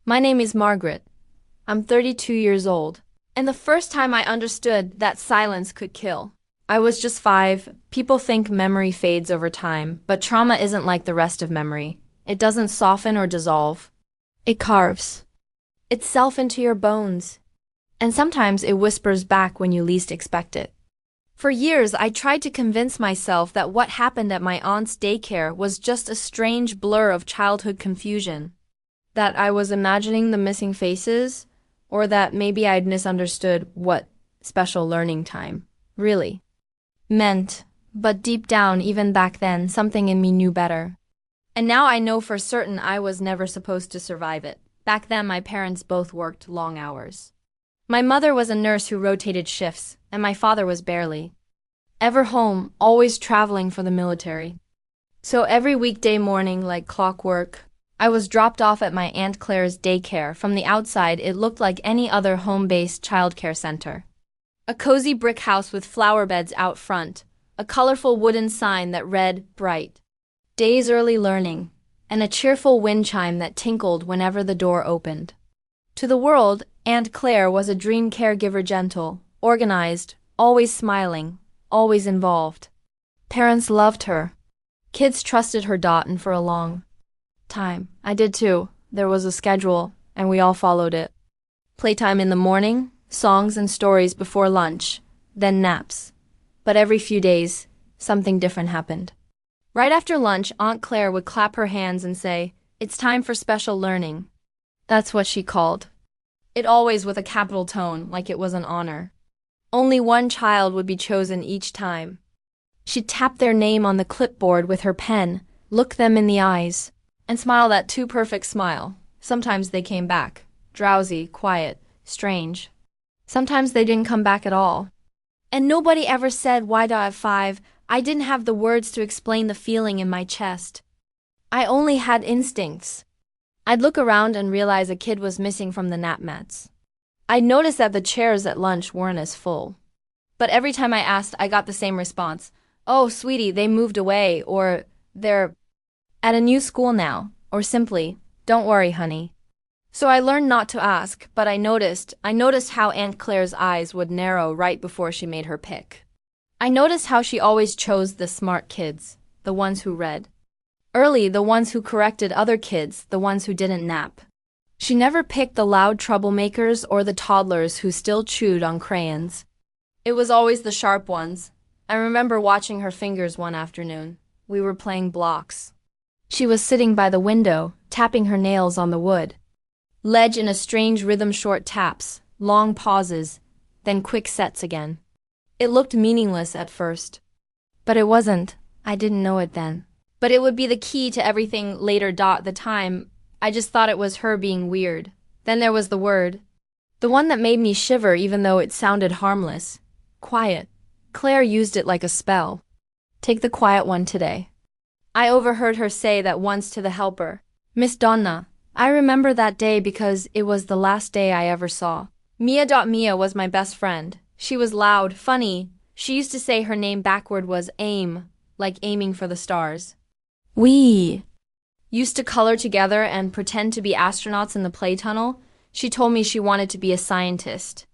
My name is Margaret. I'm 32 years old. And the first time I understood that silence could kill. I was just 5. People think memory fades over time, but trauma isn't like the rest of memory. It doesn't soften or dissolve. It carves itself into your bones. And sometimes it whispers back when you least expect it. For years, I tried to convince myself that what happened at my aunt's daycare was just a strange blur of childhood confusion. That I was imagining the missing faces, or that maybe I'd misunderstood what special learning time really meant. But deep down, even back then, something in me knew better. And now I know for certain I was never supposed to survive it. Back then, my parents both worked long hours. My mother was a nurse who rotated shifts, and my father was barely ever home, always traveling for the military. So every weekday morning, like clockwork, I was dropped off at my Aunt Claire's daycare. From the outside, it looked like any other home-based childcare center. A cozy brick house with flower beds out front, a colorful wooden sign that read bright days early learning, and a cheerful wind chime that tinkled whenever the door opened. To the world, Aunt Claire was a dream caregiver, gentle, organized, always smiling, always involved. Parents loved her. Kids trusted her dot, and for a long time, I did too. There was a schedule, and we all followed it. Playtime in the morning, songs and stories before lunch, then naps. But every few days, something different happened. Right after lunch, Aunt Claire would clap her hands and say, "It's time for special learning." That's what she called it, always with a capital tone, like it was an honor. Only one child would be chosen each time. She'd tap their name on the clipboard with her pen, look them in the eyes, and smile that too perfect smile. Sometimes they came back, drowsy, quiet, strange. Sometimes they didn't come back at all. And nobody ever said why. At 5, I didn't have the words to explain the feeling in my chest. I only had instincts. I'd look around and realize a kid was missing from the nap mats. I'd notice that the chairs at lunch weren't as full. But every time I asked, I got the same response. "Oh, sweetie, they moved away," or "They're at a new school now," or simply, "Don't worry, honey." So I learned not to ask, but I noticed how Aunt Claire's eyes would narrow right before she made her pick. I noticed how she always chose the smart kids, the ones who read early, the ones who corrected other kids, the ones who didn't nap. She never picked the loud troublemakers or the toddlers who still chewed on crayons. It was always the sharp ones. I remember watching her fingers one afternoon. We were playing blocks. She was sitting by the window, tapping her nails on the wood. Ledge in a strange rhythm, short taps, long pauses, then quick sets again. It looked meaningless at first. But it wasn't. I didn't know it then. But it would be the key to everything later. The time, I just thought it was her being weird. Then there was the word. The one that made me shiver even though it sounded harmless. Quiet. Claire used it like a spell. "Take the quiet one today." I overheard her say that once to the helper, "Miss Donna." I remember that day because it was the last day I ever saw. Mia was my best friend. She was loud, funny. She used to say her name backward was aim, like aiming for the stars. We used to color together and pretend to be astronauts in the play tunnel. She told me she wanted to be a scientist,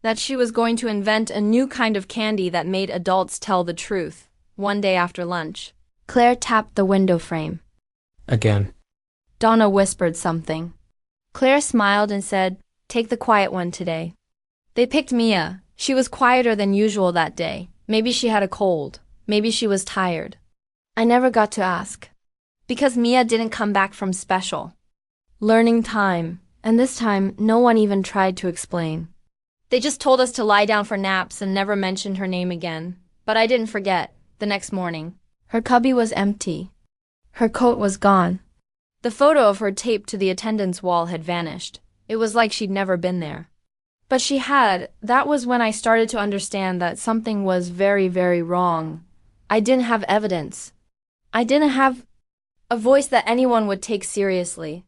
that she was going to invent a new kind of candy that made adults tell the truth. One day after lunch, Claire tapped the window frame. Again. Donna whispered something. Claire smiled and said, "Take the quiet one today." They picked Mia. She was quieter than usual that day. Maybe she had a cold. Maybe she was tired. I never got to ask. Because Mia didn't come back from special learning time, and this time no one even tried to explain. They just told us to lie down for naps and never mentioned her name again. But I didn't forget. The next morning, her cubby was empty. Her coat was gone. The photo of her taped to the attendance wall had vanished. It was like she'd never been there. But she had. That was when I started to understand that something was very, very wrong. I didn't have evidence. I didn't have a voice that anyone would take seriously.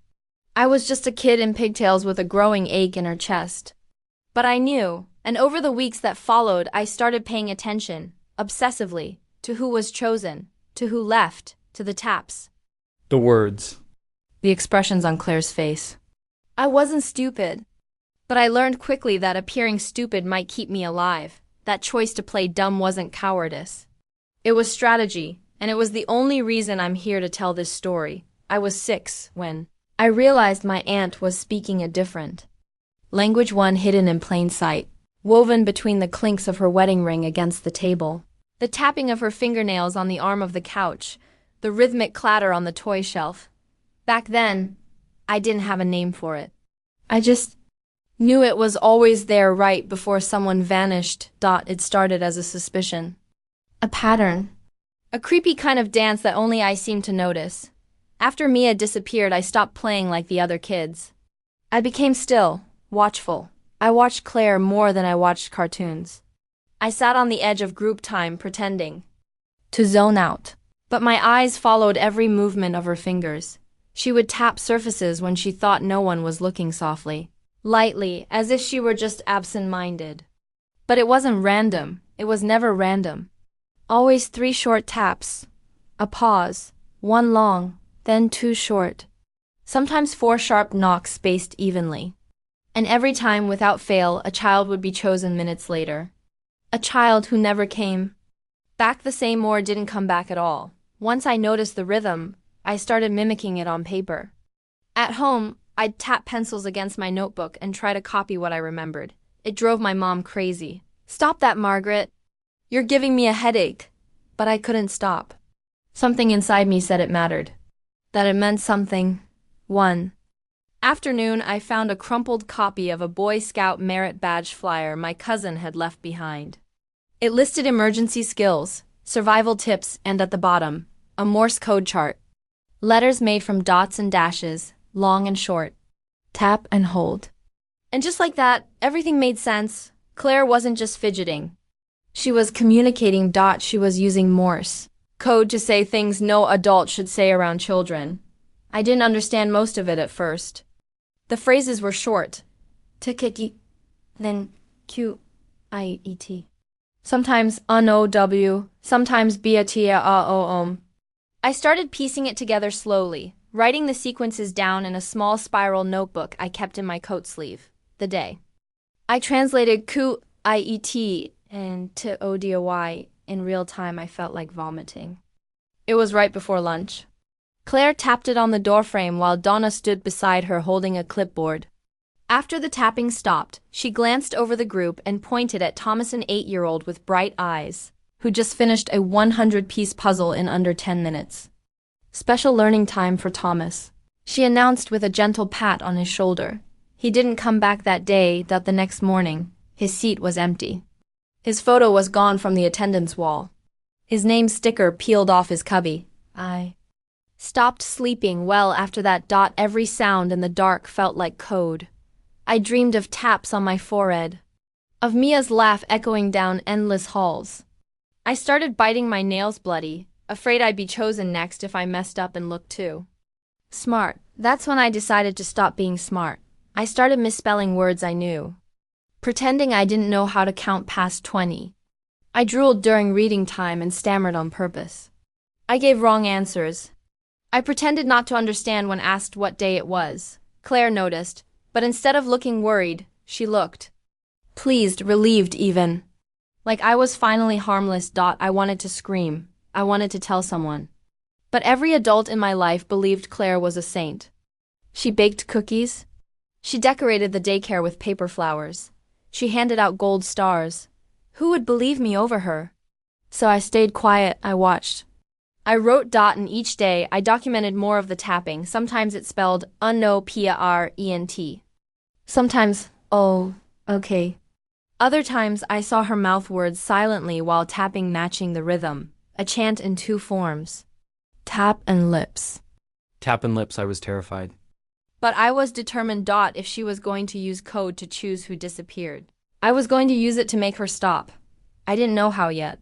I was just a kid in pigtails with a growing ache in her chest. But I knew, and over the weeks that followed, I started paying attention, obsessively, to who was chosen, to who left, to the taps. The words. The expressions on Claire's face. I wasn't stupid. But I learned quickly that appearing stupid might keep me alive. That choice to play dumb wasn't cowardice. It was strategy, and it was the only reason I'm here to tell this story. I was 6 when I realized my aunt was speaking a different language, one hidden in plain sight, woven between the clinks of her wedding ring against the table, the tapping of her fingernails on the arm of the couch, the rhythmic clatter on the toy shelf. Back then, I didn't have a name for it. I just knew it was always there right before someone vanished. It started as a suspicion. A pattern. A creepy kind of dance that only I seemed to notice. After Mia disappeared, I stopped playing like the other kids. I became still, watchful. I watched Claire more than I watched cartoons. I sat on the edge of group time pretending to zone out. But my eyes followed every movement of her fingers. She would tap surfaces when she thought no one was looking, softly, lightly, as if she were just absent-minded. But it wasn't random. It was never random. Always 3 short taps, a pause, 1 long, then 2 short. Sometimes 4 sharp knocks spaced evenly. And every time, without fail, a child would be chosen minutes later. A child who never came back the same or didn't come back at all. Once I noticed the rhythm, I started mimicking it on paper. At home, I'd tap pencils against my notebook and try to copy what I remembered. It drove my mom crazy. "Stop that, Margaret. You're giving me a headache." But I couldn't stop. Something inside me said it mattered. That it meant something. One afternoon, I found a crumpled copy of a Boy Scout merit badge flyer my cousin had left behind. It listed emergency skills, survival tips, and at the bottom, a Morse code chart. Letters made from dots and dashes, long and short. Tap and hold. And just like that, everything made sense. Claire wasn't just fidgeting. She was communicating. She was using Morse code to say things no adult should say around children. I didn't understand most of it at first. The phrases were short. Ticket, then QIET. Sometimes UNOW, sometimes BATAOOM. I started piecing it together slowly, writing the sequences down in a small spiral notebook I kept in my coat sleeve. The day I translated QIET and to ODOY in real time, I felt like vomiting. It was right before lunch. Claire tapped it on the doorframe while Donna stood beside her holding a clipboard. After the tapping stopped, she glanced over the group and pointed at Thomas, an 8-year-old with bright eyes, who just finished a 100-piece puzzle in under 10 minutes. "Special learning time for Thomas," she announced with a gentle pat on his shoulder. He didn't come back that day. The next morning, his seat was empty. His photo was gone from the attendance wall. His name sticker peeled off his cubby. I stopped sleeping well after that. Every sound in the dark felt like code. I dreamed of taps on my forehead, of Mia's laugh echoing down endless halls. I started biting my nails bloody, afraid I'd be chosen next if I messed up and looked too smart. That's when I decided to stop being smart. I started misspelling words I knew, pretending I didn't know how to count past 20. I drooled during reading time and stammered on purpose. I gave wrong answers. I pretended not to understand when asked what day it was. Claire noticed, but instead of looking worried, she looked pleased, relieved even. Like I was finally harmless. I wanted to scream. I wanted to tell someone. But every adult in my life believed Claire was a saint. She baked cookies. She decorated the daycare with paper flowers. She handed out gold stars. Who would believe me over her? So I stayed quiet. I watched. I wrote. And each day I documented more of the tapping. Sometimes it spelled UNOPRENT. Sometimes, oh, okay. Other times I saw her mouth words silently while tapping, matching the rhythm. A chant in 2 forms. Tap and lips. Tap and lips. I was terrified. But I was determined. If she was going to use code to choose who disappeared, I was going to use it to make her stop. I didn't know how yet.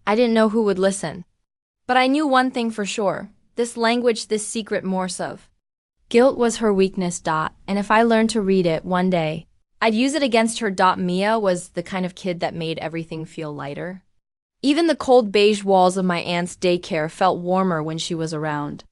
I didn't know who would listen. But I knew one thing for sure. This language, this secret Morse of guilt was her weakness. And if I learned to read it one day, I'd use it against her. Mia was the kind of kid that made everything feel lighter. Even the cold beige walls of my aunt's daycare felt warmer when she was around.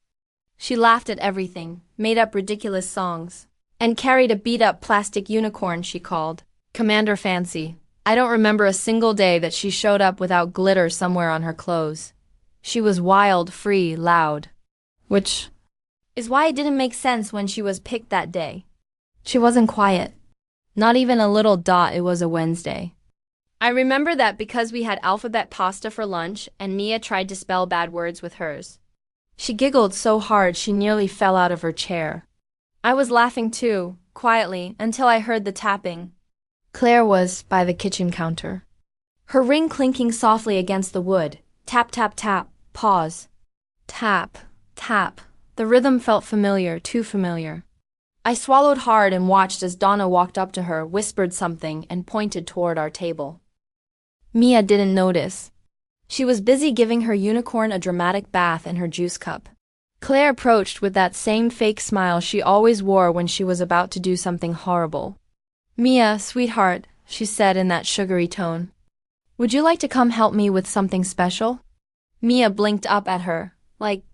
She laughed at everything, made up ridiculous songs, and carried a beat-up plastic unicorn she called Commander Fancy. I don't remember a single day that she showed up without glitter somewhere on her clothes. She was wild, free, loud. Which is why it didn't make sense when she was picked that day. She wasn't quiet. Not even a little. It was a Wednesday. I remember that because we had alphabet pasta for lunch and Mia tried to spell bad words with hers. She giggled so hard she nearly fell out of her chair. I was laughing too, quietly, until I heard the tapping. Claire was by the kitchen counter. Her ring clinking softly against the wood. Tap, tap, tap. Pause. Tap, tap. The rhythm felt familiar, too familiar. I swallowed hard and watched as Donna walked up to her, whispered something, and pointed toward our table. Mia didn't notice. She was busy giving her unicorn a dramatic bath in her juice cup. Claire approached with that same fake smile she always wore when she was about to do something horrible. "Mia, sweetheart," she said in that sugary tone. "Would you like to come help me with something special?" Mia blinked up at her. "Like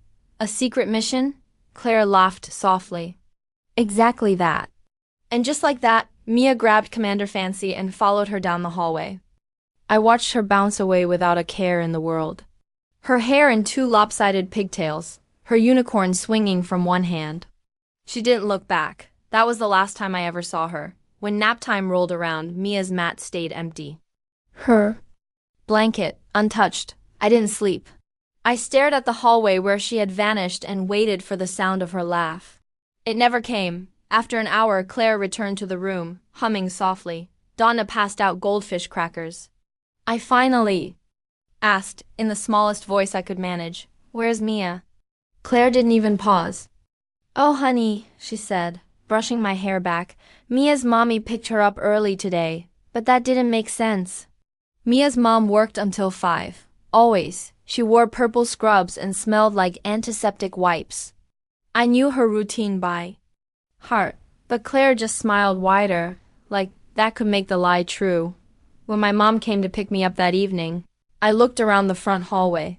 a secret mission?" Claire laughed softly. "Exactly that." And just like that, Mia grabbed Commander Fancy and followed her down the hallway. I watched her bounce away without a care in the world. Her hair in two lopsided pigtails, her unicorn swinging from one hand. She didn't look back. That was the last time I ever saw her. When nap time rolled around, Mia's mat stayed empty. Her blanket, untouched. I didn't sleep. I stared at the hallway where she had vanished and waited for the sound of her laugh. It never came. After an hour, Claire returned to the room, humming softly. Donna passed out goldfish crackers. I finally asked, in the smallest voice I could manage, "Where's Mia?" Claire didn't even pause. "Oh, honey," she said, brushing my hair back, "Mia's mommy picked her up early today, but that didn't make sense." Mia's mom worked until 5. Always. She wore purple scrubs and smelled like antiseptic wipes. I knew her routine by heart, but Claire just smiled wider, like that could make the lie true. When my mom came to pick me up that evening, I looked around the front hallway.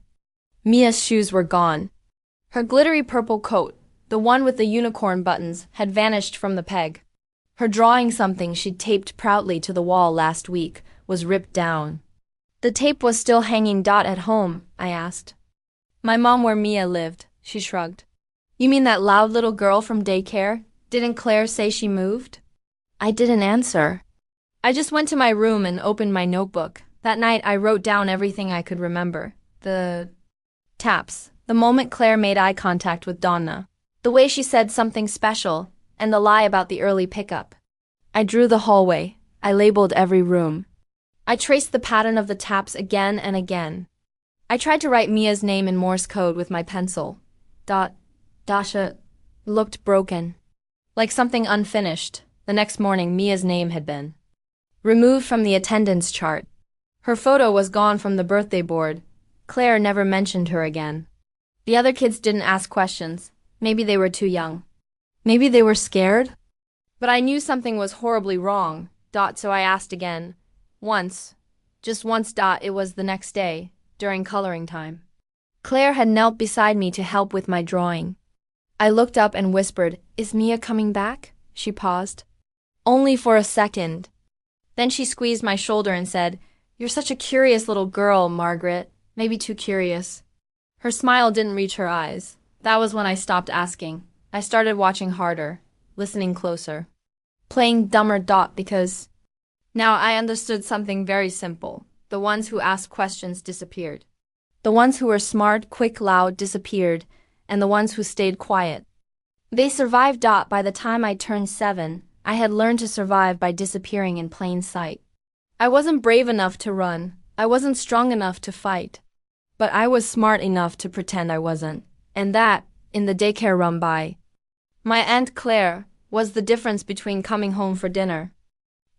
Mia's shoes were gone. Her glittery purple coat, the one with the unicorn buttons, had vanished from the peg. Her drawing, something she'd taped proudly to the wall last week, was ripped down. "The tape was still hanging. At home?" I asked. "My mom where Mia lived," she shrugged. "You mean that loud little girl from daycare? Didn't Claire say she moved?" I didn't answer. I just went to my room and opened my notebook. That night I wrote down everything I could remember. The taps, the moment Claire made eye contact with Donna, the way she said something special, and the lie about the early pickup. I drew the hallway. I labeled every room. I traced the pattern of the taps again and again. I tried to write Mia's name in Morse code with my pencil. Dasha looked broken. Like something unfinished. The next morning, Mia's name had been removed from the attendance chart. Her photo was gone from the birthday board. Claire never mentioned her again. The other kids didn't ask questions. Maybe they were too young. Maybe they were scared. But I knew something was horribly wrong. So I asked again. Once. Just once. It was the next day, during coloring time. Claire had knelt beside me to help with my drawing. I looked up and whispered, "Is Mia coming back?" She paused. Only for a second. Then she squeezed my shoulder and said, "You're such a curious little girl, Margaret. Maybe too curious." Her smile didn't reach her eyes. That was when I stopped asking. I started watching harder, listening closer, playing dumber. Because now I understood something very simple. The ones who asked questions disappeared. The ones who were smart, quick, loud disappeared, and the ones who stayed quiet. They survived. By the time I turned 7, I had learned to survive by disappearing in plain sight. I wasn't brave enough to run. I wasn't strong enough to fight. But I was smart enough to pretend I wasn't. And that, in the daycare run by my Aunt Claire, was the difference between coming home for dinner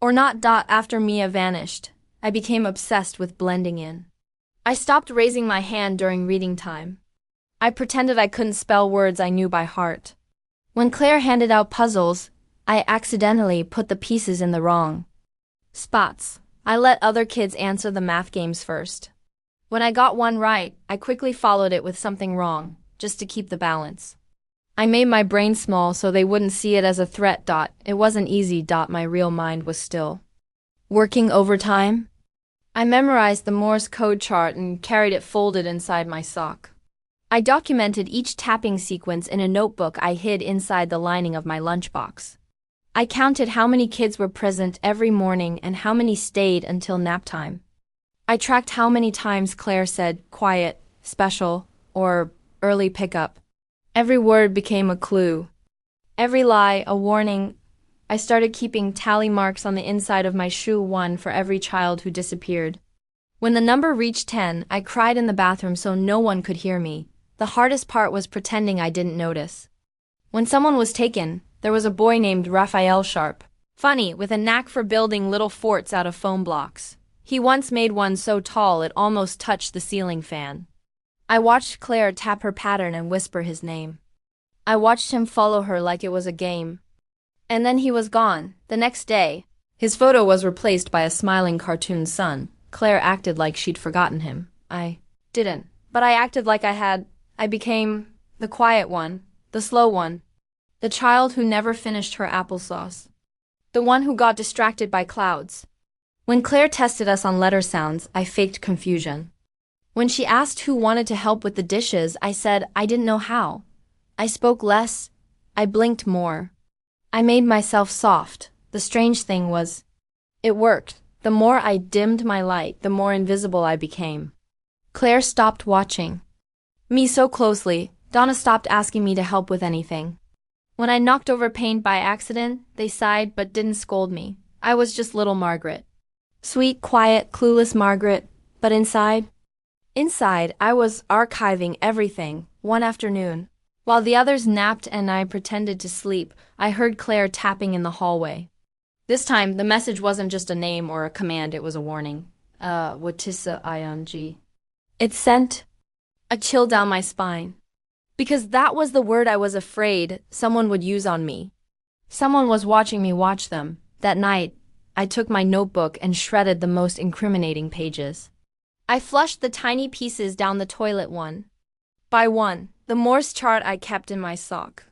or not. After Mia vanished, I became obsessed with blending in. I stopped raising my hand during reading time. I pretended I couldn't spell words I knew by heart. When Claire handed out puzzles, I accidentally put the pieces in the wrong spots. I let other kids answer the math games first. When I got one right, I quickly followed it with something wrong, just to keep the balance. I made my brain small so they wouldn't see it as a threat. It wasn't easy. My real mind was still working overtime. I memorized the Morse code chart and carried it folded inside my sock. I documented each tapping sequence in a notebook I hid inside the lining of my lunchbox. I counted how many kids were present every morning and how many stayed until nap time. I tracked how many times Claire said quiet, special, or early pickup. Every word became a clue. Every lie, a warning. I started keeping tally marks on the inside of my shoe, one for every child who disappeared. When the number reached 10, I cried in the bathroom so no one could hear me. The hardest part was pretending I didn't notice. When someone was taken, there was a boy named Raphael Sharp. Funny, with a knack for building little forts out of foam blocks. He once made one so tall it almost touched the ceiling fan. I watched Claire tap her pattern and whisper his name. I watched him follow her like it was a game. And then he was gone. The next day, his photo was replaced by a smiling cartoon son. Claire acted like she'd forgotten him. I didn't, but I acted like I had. I became the quiet one, the slow one, the child who never finished her applesauce, the one who got distracted by clouds. When Claire tested us on letter sounds, I faked confusion. When she asked who wanted to help with the dishes, I said I didn't know how. I spoke less. I blinked more. I made myself soft. The strange thing was, it worked. The more I dimmed my light, the more invisible I became. Claire stopped watching me so closely. Donna stopped asking me to help with anything. When I knocked over paint by accident, they sighed but didn't scold me. I was just little Margaret. Sweet, quiet, clueless Margaret. But inside, I was archiving everything. One afternoon, while the others napped and I pretended to sleep, I heard Claire tapping in the hallway. This time, the message wasn't just a name or a command, it was a warning. Watissa ing. It sent a chill down my spine. Because that was the word I was afraid someone would use on me. Someone was watching me watch them. That night, I took my notebook and shredded the most incriminating pages. I flushed the tiny pieces down the toilet one by one. The Morse chart I kept in my sock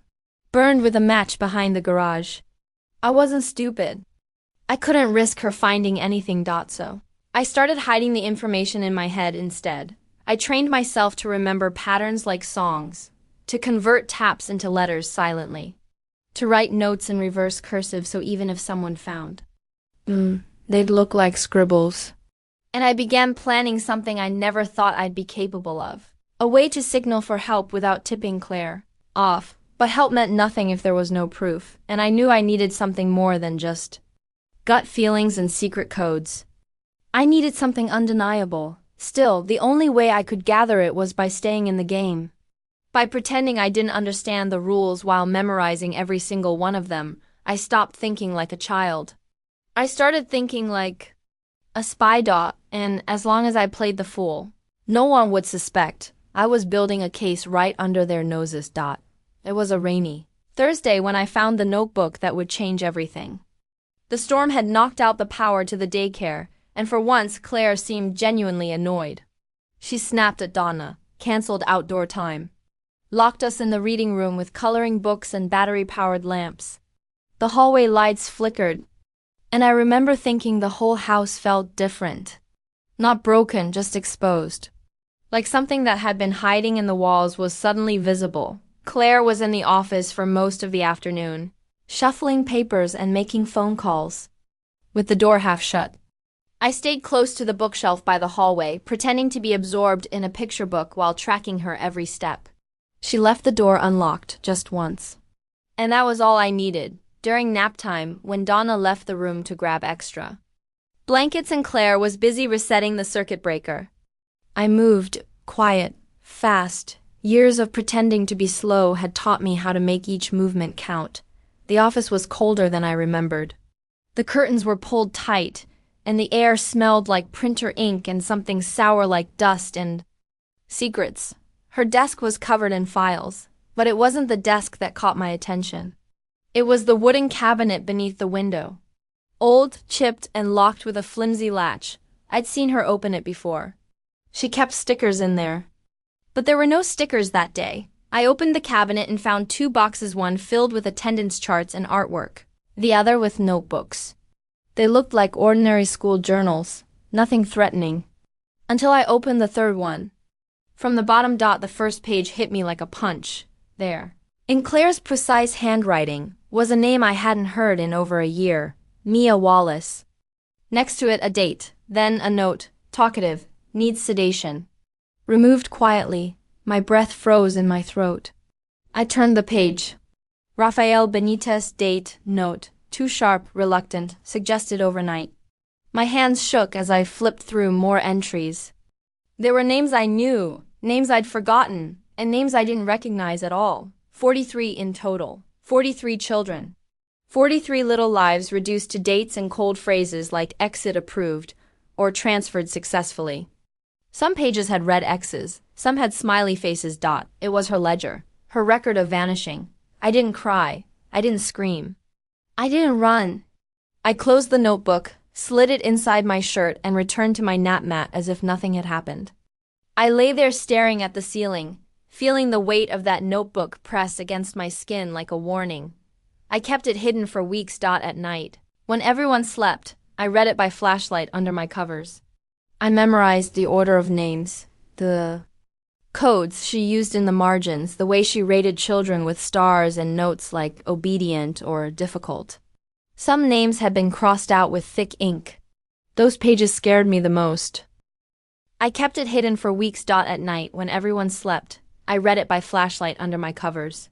burned with a match behind the garage. I wasn't stupid. I couldn't risk her finding anything. So I started hiding the information in my head instead. I trained myself to remember patterns like songs, to convert taps into letters silently, to write notes in reverse cursive so even if someone found, they'd look like scribbles. And I began planning something I never thought I'd be capable of. A way to signal for help without tipping Claire off. But help meant nothing if there was no proof, and I knew I needed something more than just gut feelings and secret codes. I needed something undeniable. Still, the only way I could gather it was by staying in the game. By pretending I didn't understand the rules while memorizing every single one of them, I stopped thinking like a child. I started thinking like a spy. And as long as I played the fool, no one would suspect. I was building a case right under their noses. It was a rainy Thursday when I found the notebook that would change everything. The storm had knocked out the power to the daycare, and for once Claire seemed genuinely annoyed. She snapped at Donna, canceled outdoor time, locked us in the reading room with coloring books and battery-powered lamps. The hallway lights flickered, and I remember thinking the whole house felt different. Not broken, just exposed. Like something that had been hiding in the walls was suddenly visible. Claire was in the office for most of the afternoon, shuffling papers and making phone calls, with the door half shut. I stayed close to the bookshelf by the hallway, pretending to be absorbed in a picture book while tracking her every step. She left the door unlocked just once. And that was all I needed. During nap time, when Donna left the room to grab extra blankets and Claire was busy resetting the circuit breaker, I moved, quiet, fast. Years of pretending to be slow had taught me how to make each movement count. The office was colder than I remembered. The curtains were pulled tight, and the air smelled like printer ink and something sour like dust and secrets. Her desk was covered in files, but it wasn't the desk that caught my attention. It was the wooden cabinet beneath the window. Old, chipped, and locked with a flimsy latch. I'd seen her open it before. She kept stickers in there. But there were no stickers that day. I opened the cabinet and found two boxes, one filled with attendance charts and artwork, the other with notebooks. They looked like ordinary school journals, nothing threatening. Until I opened the third one. From the bottom, the first page hit me like a punch. There, in Claire's precise handwriting, was a name I hadn't heard in over a year, Mia Wallace. Next to it, a date, then a note, talkative, needs sedation. Removed quietly, my breath froze in my throat. I turned the page. Rafael Benitez, date, note, too sharp, reluctant, suggested overnight. My hands shook as I flipped through more entries. There were names I knew, names I'd forgotten, and names I didn't recognize at all. 43 in total. 43 children. 43 little lives reduced to dates and cold phrases like exit approved or transferred successfully. Some pages had red X's, some had smiley faces. It was her ledger, her record of vanishing. I didn't cry. I didn't scream. I didn't run. I closed the notebook, slid it inside my shirt, and returned to my nap mat as if nothing had happened. I lay there staring at the ceiling, feeling the weight of that notebook press against my skin like a warning. I kept it hidden for weeks. At night, when everyone slept, I read it by flashlight under my covers. I memorized the order of names, the codes she used in the margins, the way she rated children with stars and notes like obedient or difficult. Some names had been crossed out with thick ink. Those pages scared me the most. I kept it hidden for weeks. At night, when everyone slept, I read it by flashlight under my covers.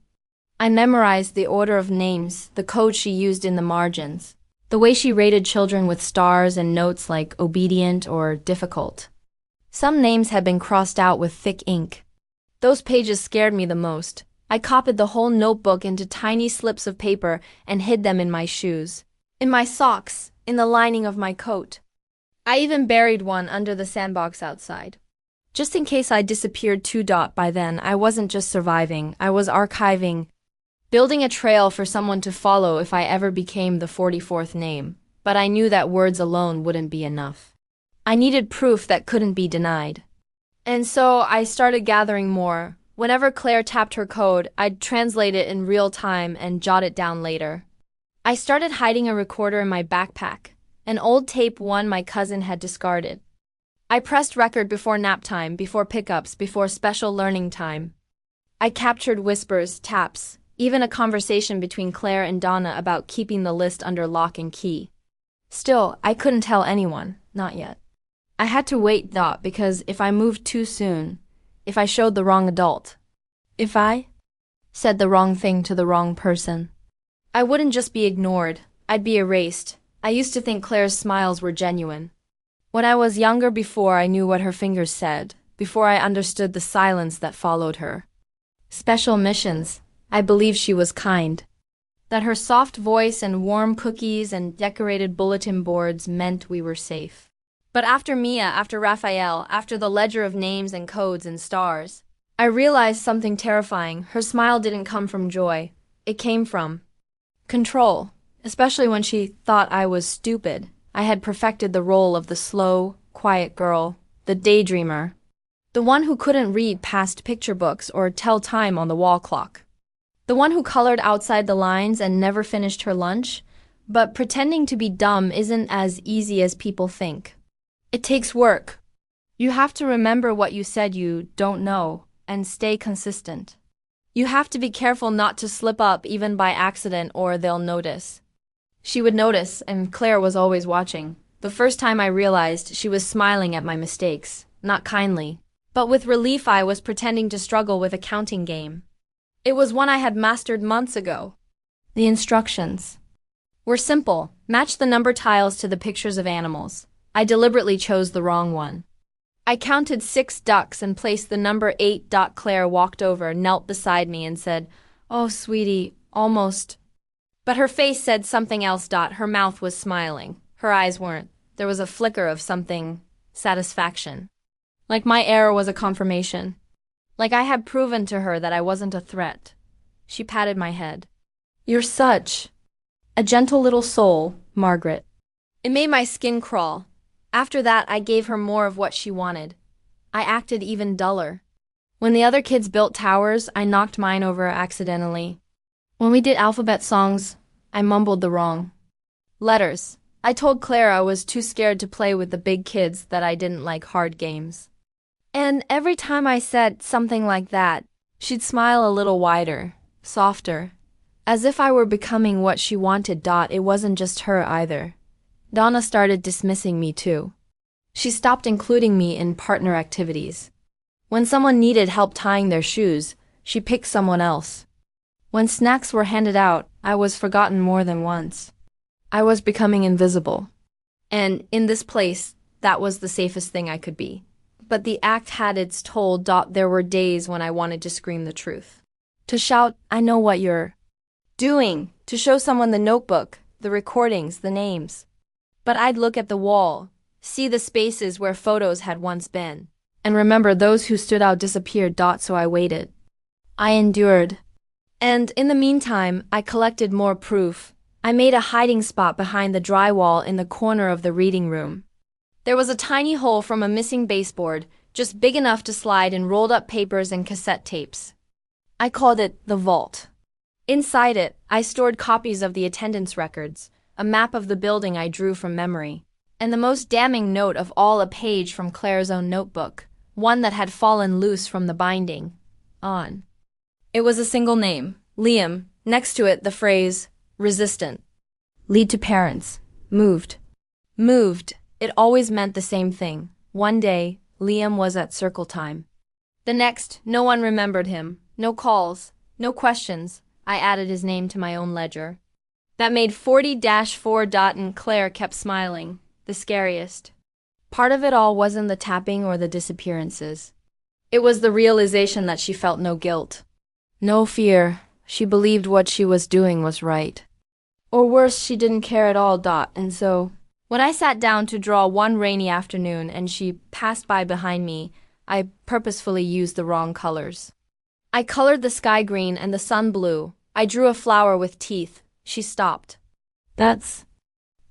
I memorized the order of names, the code she used in the margins, the way she rated children with stars and notes like obedient or difficult. Some names had been crossed out with thick ink. Those pages scared me the most. I copied the whole notebook into tiny slips of paper and hid them in my shoes, in my socks, in the lining of my coat. I even buried one under the sandbox outside. Just in case I disappeared too. By then, I wasn't just surviving, I was archiving, building a trail for someone to follow if I ever became the 44th name. But I knew that words alone wouldn't be enough. I needed proof that couldn't be denied. And so I started gathering more. Whenever Claire tapped her code, I'd translate it in real time and jot it down later. I started hiding a recorder in my backpack, an old tape one my cousin had discarded. I pressed record before nap time, before pickups, before special learning time. I captured whispers, taps, even a conversation between Claire and Donna about keeping the list under lock and key. Still, I couldn't tell anyone, not yet. I had to wait. Because if I moved too soon, if I showed the wrong adult, if I said the wrong thing to the wrong person, I wouldn't just be ignored, I'd be erased. I used to think Claire's smiles were genuine. When I was younger, before I knew what her fingers said, before I understood the silence that followed her special missions, I believed she was kind. That her soft voice and warm cookies and decorated bulletin boards meant we were safe. But after Mia, after Raphael, after the ledger of names and codes and stars, I realized something terrifying. Her smile didn't come from joy. It came from control, especially when she thought I was stupid. I had perfected the role of the slow, quiet girl, the daydreamer, the one who couldn't read past picture books or tell time on the wall clock, the one who colored outside the lines and never finished her lunch. But pretending to be dumb isn't as easy as people think. It takes work. You have to remember what you said you don't know and stay consistent. You have to be careful not to slip up even by accident or they'll notice. She would notice, and Claire was always watching. The first time I realized, she was smiling at my mistakes, not kindly, but with relief. I was pretending to struggle with a counting game. It was one I had mastered months ago. The instructions were simple. Match the number tiles to the pictures of animals. I deliberately chose the wrong one. I counted 6 ducks and placed the number 8. Claire walked over, knelt beside me and said, "Oh, sweetie, almost." But her face said something else. Her mouth was smiling. Her eyes weren't. There was a flicker of something, satisfaction. Like my error was a confirmation. Like I had proven to her that I wasn't a threat. She patted my head. "You're such a gentle little soul, Margaret." It made my skin crawl. After that, I gave her more of what she wanted. I acted even duller. When the other kids built towers, I knocked mine over accidentally. When we did alphabet songs, I mumbled the wrong letters. I told Claire I was too scared to play with the big kids, that I didn't like hard games. And every time I said something like that, she'd smile a little wider, softer, as if I were becoming what she wanted. It wasn't just her either. Donna started dismissing me too. She stopped including me in partner activities. When someone needed help tying their shoes, she picked someone else. When snacks were handed out, I was forgotten more than once. I was becoming invisible. And in this place, that was the safest thing I could be. But the act had its toll. There were days when I wanted to scream the truth. To shout, "I know what you're doing," to show someone the notebook, the recordings, the names. But I'd look at the wall, see the spaces where photos had once been, and remember those who stood out disappeared. So I waited. I endured. And in the meantime, I collected more proof. I made a hiding spot behind the drywall in the corner of the reading room. There was a tiny hole from a missing baseboard, just big enough to slide in rolled up papers and cassette tapes. I called it the vault. Inside it, I stored copies of the attendance records, a map of the building I drew from memory, and the most damning note of all, a page from Claire's own notebook, one that had fallen loose from the binding. On. It was a single name, Liam, next to it the phrase, resistant. Lead to parents. Moved. Moved. It always meant the same thing. One day, Liam was at circle time. The next, no one remembered him. No calls. No questions. I added his name to my own ledger. That made 40-4. And Claire kept smiling. The scariest part of it all wasn't the tapping or the disappearances. It was the realization that she felt no guilt. No fear. She believed what she was doing was right. Or worse, she didn't care at all. And so, when I sat down to draw one rainy afternoon and she passed by behind me, I purposefully used the wrong colors. I colored the sky green and the sun blue. I drew a flower with teeth. She stopped. That's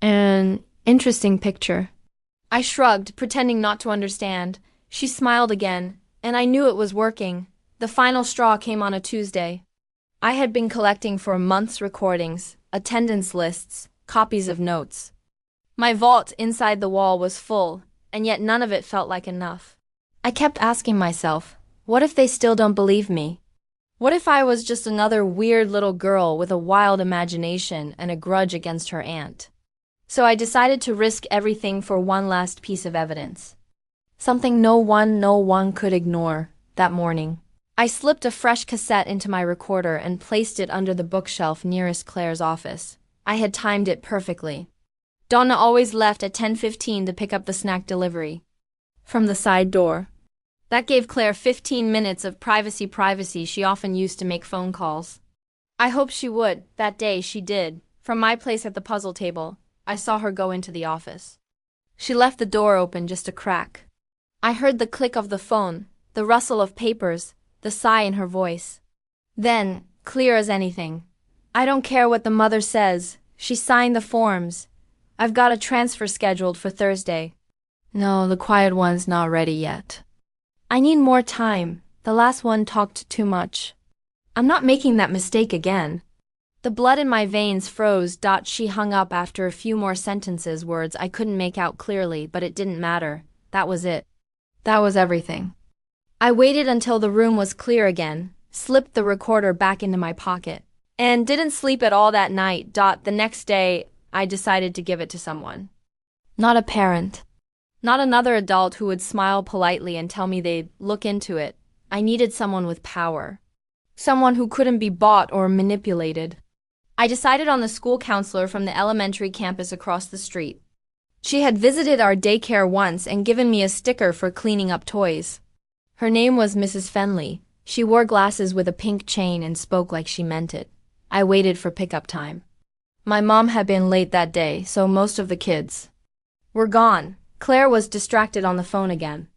an interesting picture. I shrugged, pretending not to understand. She smiled again, and I knew it was working. The final straw came on a Tuesday. I had been collecting for months recordings, attendance lists, copies of notes. My vault inside the wall was full, and yet none of it felt like enough. I kept asking myself, what if they still don't believe me? What if I was just another weird little girl with a wild imagination and a grudge against her aunt? So I decided to risk everything for one last piece of evidence. Something no one could ignore. That morning, I slipped a fresh cassette into my recorder and placed it under the bookshelf nearest Claire's office. I had timed it perfectly. Donna always left at 10:15 to pick up the snack delivery from the side door. That gave Claire 15 minutes of privacy she often used to make phone calls. I hoped she would. That day she did. From my place at the puzzle table, I saw her go into the office. She left the door open just a crack. I heard the click of the phone, the rustle of papers, the sigh in her voice. Then, clear as anything, "I don't care what the mother says." She signed the forms. "I've got a transfer scheduled for Thursday." "No, the quiet one's not ready yet." "I need more time. The last one talked too much." "I'm not making that mistake again." The blood in my veins froze. She hung up after a few more sentences, words I couldn't make out clearly, but it didn't matter. That was it. That was everything. I waited until the room was clear again, slipped the recorder back into my pocket, and didn't sleep at all that night. The next day, I decided to give it to someone. Not a parent. Not another adult who would smile politely and tell me they'd look into it. I needed someone with power. Someone who couldn't be bought or manipulated. I decided on the school counselor from the elementary campus across the street. She had visited our daycare once and given me a sticker for cleaning up toys. Her name was Mrs. Fenley. She wore glasses with a pink chain and spoke like she meant it. I waited for pickup time. My mom had been late that day, so most of the kids were gone. Claire was distracted on the phone again.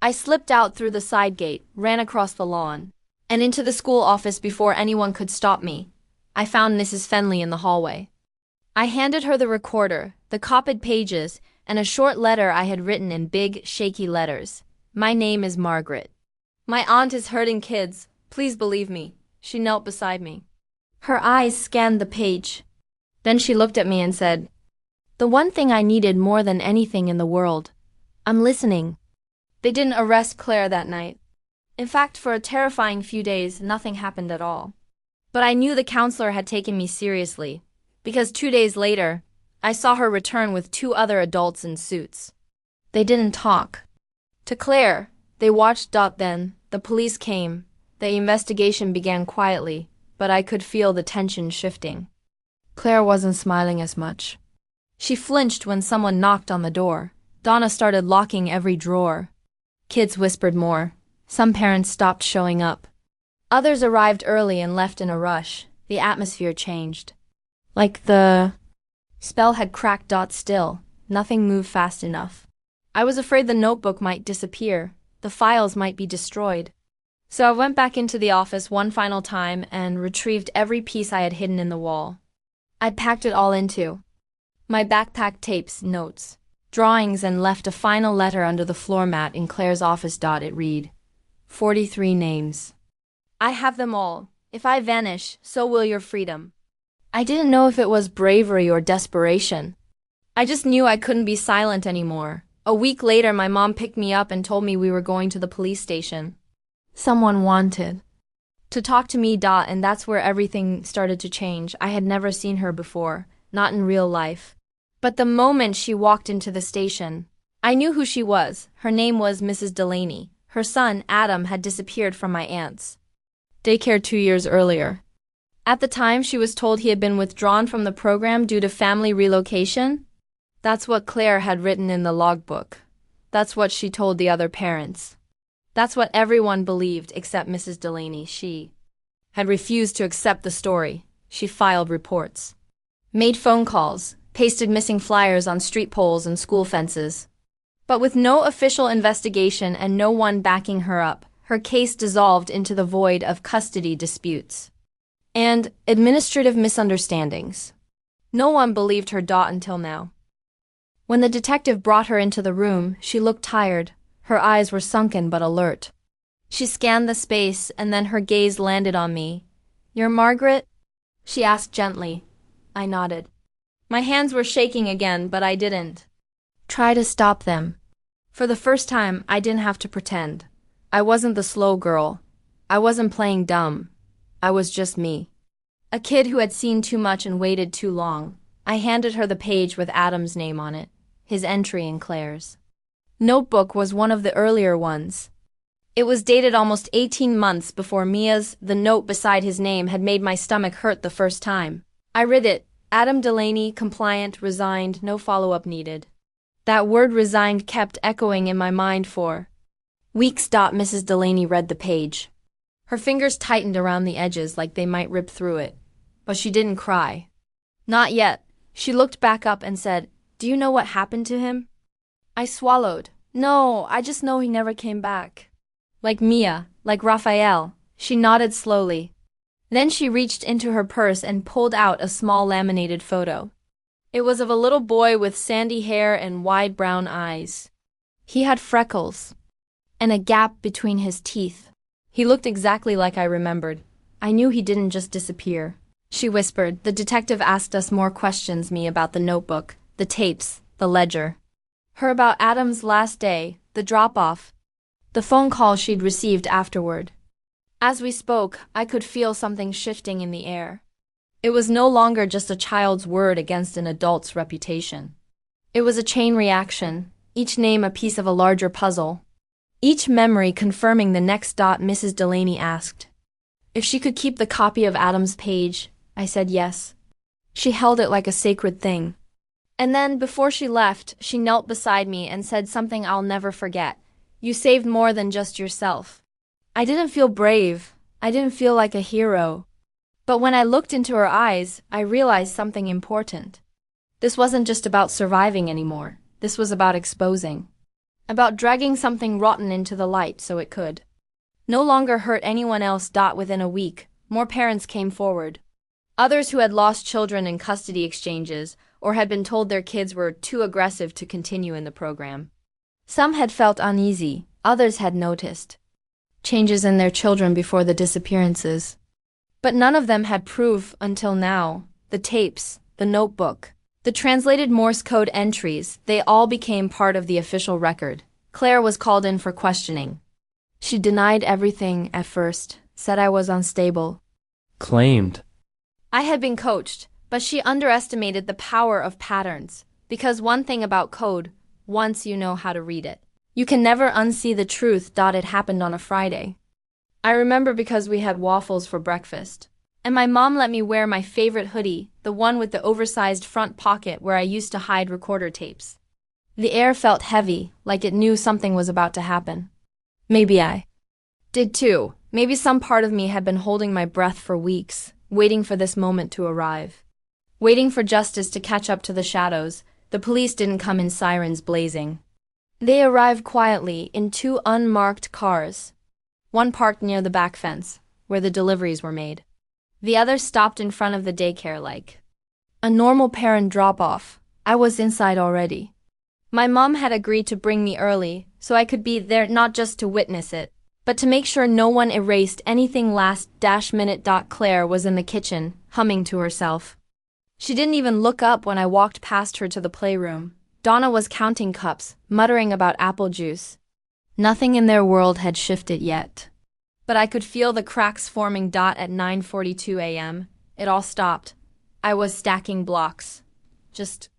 I slipped out through the side gate, ran across the lawn, and into the school office before anyone could stop me. I found Mrs. Fenley in the hallway. I handed her the recorder, the copied pages, and a short letter I had written in big, shaky letters. "My name is Margaret." My aunt is hurting kids. Please believe me. She knelt beside me. Her eyes scanned the page. Then she looked at me and said, "The one thing I needed more than anything in the world. I'm listening." They didn't arrest Claire that night. In fact, for a terrifying few days, nothing happened at all. But I knew the counselor had taken me seriously, because 2 days later, I saw her return with 2 other adults in suits. They didn't talk. To Claire, they watched. Then, the police came. The investigation began quietly, but I could feel the tension shifting. Claire wasn't smiling as much. She flinched when someone knocked on the door. Donna started locking every drawer. Kids whispered more. Some parents stopped showing up. Others arrived early and left in a rush. The atmosphere changed. Like the spell had cracked. Still, nothing moved fast enough. I was afraid the notebook might disappear. The files might be destroyed. So I went back into the office one final time and retrieved every piece I had hidden in the wall. I packed it all into my backpack, tapes, notes, drawings, and left a final letter under the floor mat in Claire's office. It read, 43 names. I have them all. If I vanish, so will your freedom. I didn't know if it was bravery or desperation. I just knew I couldn't be silent anymore. A week later, my mom picked me up and told me we were going to the police station. Someone wanted to talk to me. And that's where everything started to change. I had never seen her before, not in real life. But the moment she walked into the station, I knew who she was. Her name was Mrs. Delaney. Her son, Adam, had disappeared from my aunt's daycare 2 years earlier. At the time, she was told he had been withdrawn from the program due to family relocation. That's what Claire had written in the logbook. That's what she told the other parents. That's what everyone believed except Mrs. Delaney. She had refused to accept the story. She filed reports, made phone calls, pasted missing flyers on street poles and school fences. But with no official investigation and no one backing her up, her case dissolved into the void of custody disputes and administrative misunderstandings. No one believed her. Until now. When the detective brought her into the room, she looked tired. Her eyes were sunken but alert. She scanned the space and then her gaze landed on me. "You're Margaret?" she asked gently. I nodded. My hands were shaking again, but I didn't try to stop them. For the first time, I didn't have to pretend. I wasn't the slow girl. I wasn't playing dumb. I was just me. A kid who had seen too much and waited too long. I handed her the page with Adam's name on it, his entry in Claire's notebook was one of the earlier ones. It was dated almost 18 months before Mia's. The note beside his name had made my stomach hurt the first time. I read it. Adam Delaney, compliant, resigned, no follow-up needed. That word resigned kept echoing in my mind for weeks. Mrs. Delaney read the page. Her fingers tightened around the edges like they might rip through it. But she didn't cry. Not yet. She looked back up and said, "Do you know what happened to him?" I swallowed. "No, I just know he never came back." Like Mia, like Raphael. She nodded slowly. Then she reached into her purse and pulled out a small laminated photo. It was of a little boy with sandy hair and wide brown eyes. He had freckles and a gap between his teeth. He looked exactly like I remembered. I knew he didn't just disappear. She whispered. The detective asked us more questions, me about the notebook, the tapes, the ledger. Her about Adam's last day, the drop-off, the phone call she'd received afterward. As we spoke, I could feel something shifting in the air. It was no longer just a child's word against an adult's reputation. It was a chain reaction, each name a piece of a larger puzzle. Each memory confirming the next. Mrs. Delaney asked if she could keep the copy of Adam's page. I said yes. She held it like a sacred thing. And then, before she left, she knelt beside me and said something I'll never forget. "You saved more than just yourself." I didn't feel brave. I didn't feel like a hero. But when I looked into her eyes, I realized something important. This wasn't just about surviving anymore. This was about exposing. About dragging something rotten into the light so it could no longer hurt anyone else. Within a week, more parents came forward. Others who had lost children in custody exchanges or had been told their kids were too aggressive to continue in the program. Some had felt uneasy, others had noticed changes in their children before the disappearances. But none of them had proof until now. The tapes, the notebook, the translated Morse code entries, they all became part of the official record. Claire was called in for questioning. She denied everything at first, said I was unstable. Claimed. I had been coached, but she underestimated the power of patterns. Because one thing about code, once you know how to read it, you can never unsee the truth. It happened on a Friday. I remember because we had waffles for breakfast. And my mom let me wear my favorite hoodie, the one with the oversized front pocket where I used to hide recorder tapes. The air felt heavy, like it knew something was about to happen. Maybe I did too. Maybe some part of me had been holding my breath for weeks, waiting for this moment to arrive. Waiting for justice to catch up to the shadows. The police didn't come in sirens blazing. They arrived quietly in two unmarked cars. One parked near the back fence, where the deliveries were made. The other stopped in front of the daycare like a normal parent drop-off. I was inside already. My mom had agreed to bring me early, so I could be there not just to witness it, but to make sure no one erased anything last-minute. Claire was in the kitchen, humming to herself. She didn't even look up when I walked past her to the playroom. Donna was counting cups, muttering about apple juice. Nothing in their world had shifted yet. But I could feel the cracks forming. At 9:42 a.m., it all stopped. I was stacking blocks. Just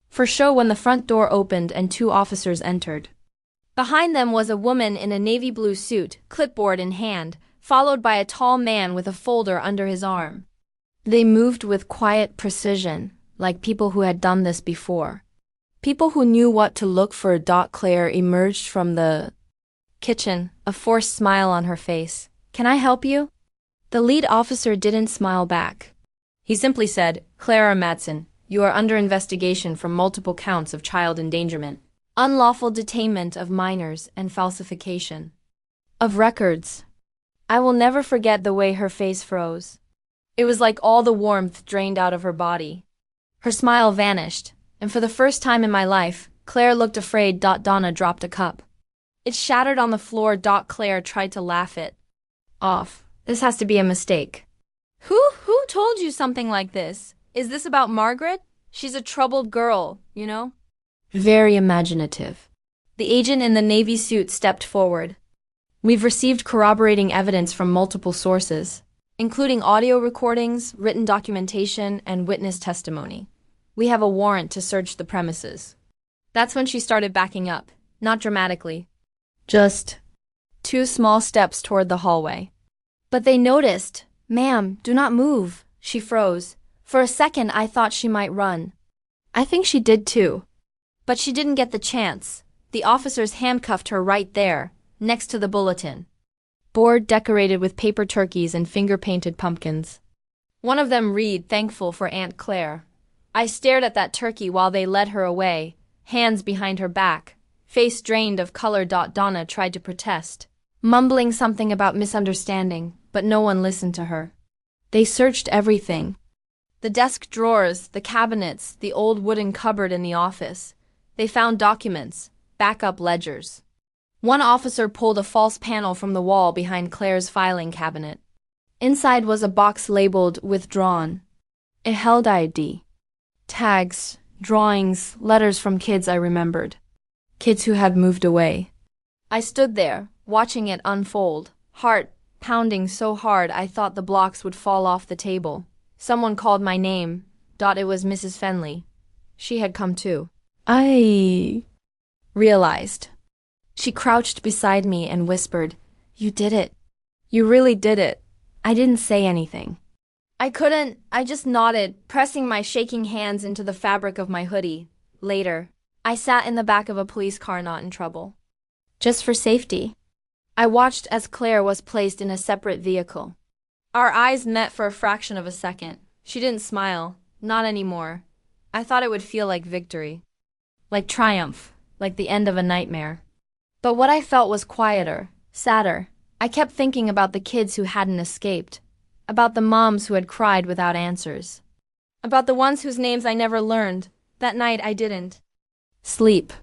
for show when the front door opened and two officers entered. Behind them was a woman in a navy blue suit, clipboard in hand, followed by a tall man with a folder under his arm. They moved with quiet precision, like people who had done this before. People who knew what to look for. Claire emerged from the kitchen, a forced smile on her face. Can I help you? The lead officer didn't smile back. He simply said, Clara Madsen, you are under investigation for multiple counts of child endangerment, unlawful detainment of minors, and falsification of records. I will never forget the way her face froze. It was like all the warmth drained out of her body. Her smile vanished, and for the first time in my life, Claire looked afraid. Donna dropped a cup. It shattered on the floor. Claire tried to laugh it off. This has to be a mistake. Who told you something like this? Is this about Margaret? She's a troubled girl, you know? Very imaginative. The agent in the navy suit stepped forward. We've received corroborating evidence from multiple sources, including audio recordings, written documentation, and witness testimony. We have a warrant to search the premises. That's when she started backing up, not dramatically. Just 2 small steps toward the hallway. But they noticed. Ma'am, do not move. She froze. For a second, I thought she might run. I think she did too. But she didn't get the chance. The officers handcuffed her right there, next to the bulletin board decorated with paper turkeys and finger-painted pumpkins. One of them read, "Thankful for Aunt Claire." I stared at that turkey while they led her away, hands behind her back, face drained of color. Donna tried to protest, mumbling something about misunderstanding, but no one listened to her. They searched everything. The desk drawers, the cabinets, the old wooden cupboard in the office. They found documents, backup ledgers. One officer pulled a false panel from the wall behind Claire's filing cabinet. Inside was a box labeled "Withdrawn." It held ID, tags, drawings, letters from kids I remembered. Kids who had moved away. I stood there, watching it unfold, heart pounding so hard I thought the blocks would fall off the table. Someone called my name. It was Mrs. Fenley. She had come too. I realized. She crouched beside me and whispered, "You did it. You really did it." I didn't say anything. I just nodded, pressing my shaking hands into the fabric of my hoodie. Later, I sat in the back of a police car not in trouble. Just for safety. I watched as Claire was placed in a separate vehicle. Our eyes met for a fraction of a second. She didn't smile. Not anymore. I thought it would feel like victory. Like triumph. Like the end of a nightmare. But what I felt was quieter, sadder. I kept thinking about the kids who hadn't escaped. About the moms who had cried without answers. About the ones whose names I never learned. That night I didn't sleep.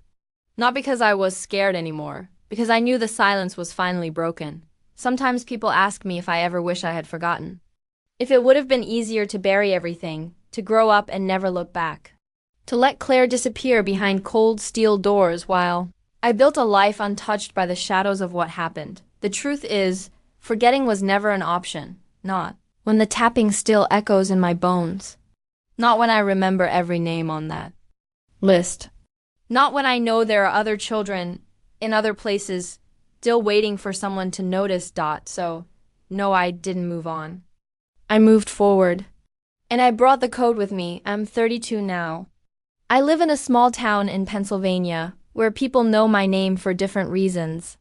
Not because I was scared anymore. Because I knew the silence was finally broken. Sometimes people ask me if I ever wish I had forgotten. If it would have been easier to bury everything, to grow up and never look back. To let Claire disappear behind cold steel doors while I built a life untouched by the shadows of what happened. The truth is, forgetting was never an option, not when the tapping still echoes in my bones. Not when I remember every name on that list. Not when I know there are other children in other places still waiting for someone to notice. So, no, I didn't move on. I moved forward. And I brought the code with me. I'm 32 now. I live in a small town in Pennsylvania where people know my name for different reasons.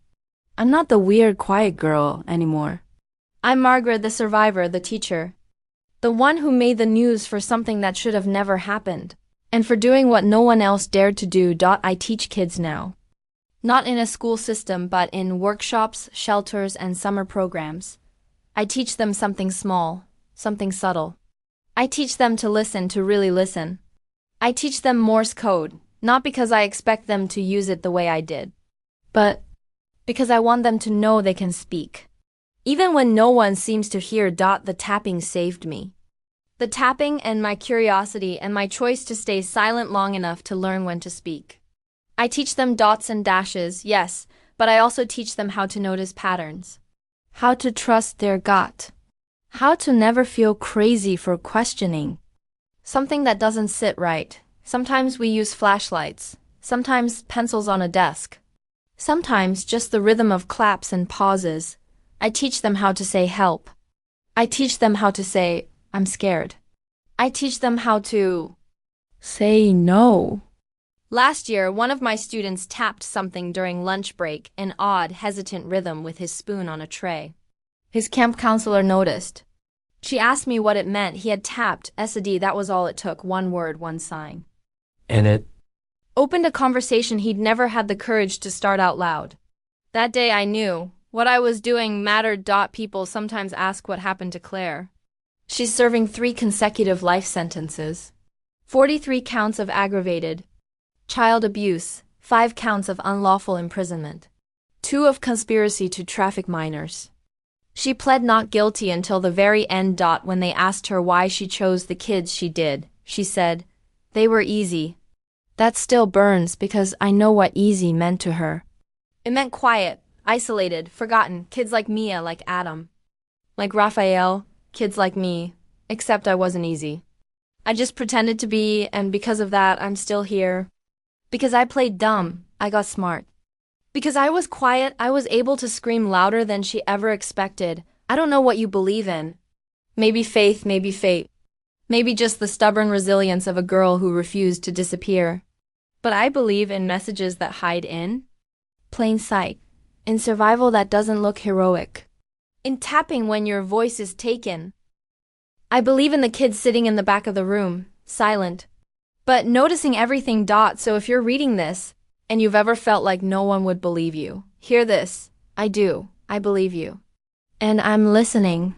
I'm not the weird, quiet girl anymore. I'm Margaret, the survivor, the teacher. The one who made the news for something that should have never happened. And for doing what no one else dared to do. I teach kids now. Not in a school system, but in workshops, shelters, and summer programs. I teach them something small, something subtle. I teach them to listen, to really listen. I teach them Morse code, not because I expect them to use it the way I did, but because I want them to know they can speak. Even when no one seems to hear. The tapping saved me. The tapping and my curiosity and my choice to stay silent long enough to learn when to speak. I teach them dots and dashes, yes, but I also teach them how to notice patterns. How to trust their gut. How to never feel crazy for questioning something that doesn't sit right. Sometimes we use flashlights, sometimes pencils on a desk, sometimes just the rhythm of claps and pauses. I teach them how to say help. I teach them how to say, I'm scared. I teach them how to say no. Last year, one of my students tapped something during lunch break, an odd, hesitant rhythm with his spoon on a tray. His camp counselor noticed. She asked me what it meant. He had tapped SAD, that was all it took, one word, one sign. And it Opened a conversation he'd never had the courage to start out loud. That day I knew what I was doing mattered. People sometimes ask what happened to Claire. She's serving 3 consecutive life sentences. 43 counts of aggravated child abuse, 5 counts of unlawful imprisonment, 2 of conspiracy to traffic minors. She pled not guilty until the very end. When they asked her why she chose the kids she did, she said, they were easy. That still burns because I know what easy meant to her. It meant quiet, isolated, forgotten, kids like Mia, like Adam, like Raphael, kids like me, except I wasn't easy. I just pretended to be, and because of that, I'm still here. Because I played dumb, I got smart. Because I was quiet, I was able to scream louder than she ever expected. I don't know what you believe in. Maybe faith, maybe fate. Maybe just the stubborn resilience of a girl who refused to disappear. But I believe in messages that hide in plain sight. In survival that doesn't look heroic. In tapping when your voice is taken. I believe in the kids sitting in the back of the room, silent, but noticing everything. So if you're reading this, and you've ever felt like no one would believe you, hear this. I do. I believe you. And I'm listening.